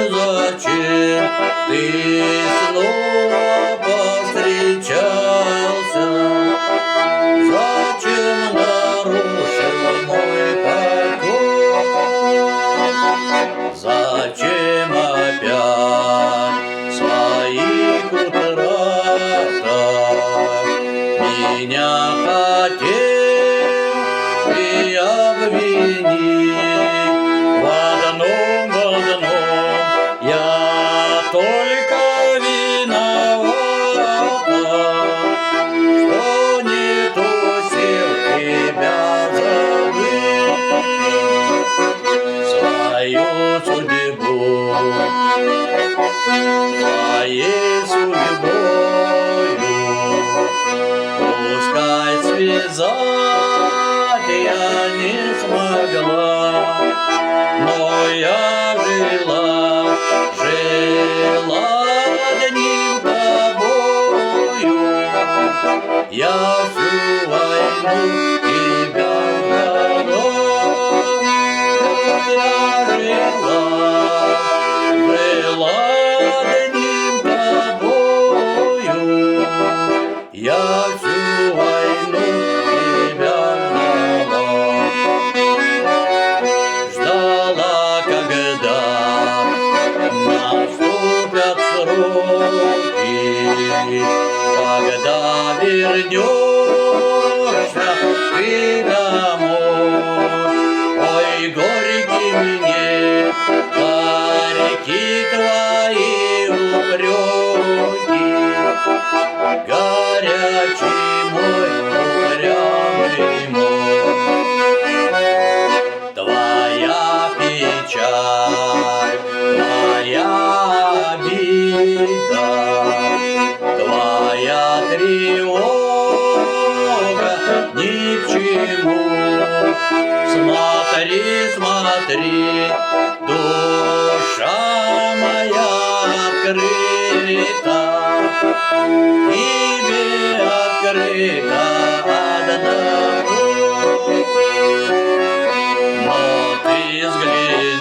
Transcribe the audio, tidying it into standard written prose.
зачем ты снова повстречался? Зачем нарушил мой покой? Зачем опять в своих утратах меня хотел ты обвинить? В одном я только виновата, что не трусил тебя забыть. Свою судьбу своей судьбою пускай связать я не смогла, но я жила одним тобою. Я всю войну тебя ждала. Я жила одним тобою. Я всю войну тебя ждала, когда наступят сроки, когда вернешься ты домой. Ой, горький мне, горьки твои упреки, горячий мой, упрямый мой. Твоя печаль, твоя обида, твоя тревога ни к чему. Смотри, смотри, душа моя открыта, тебе открыта одному. Но ты взгляни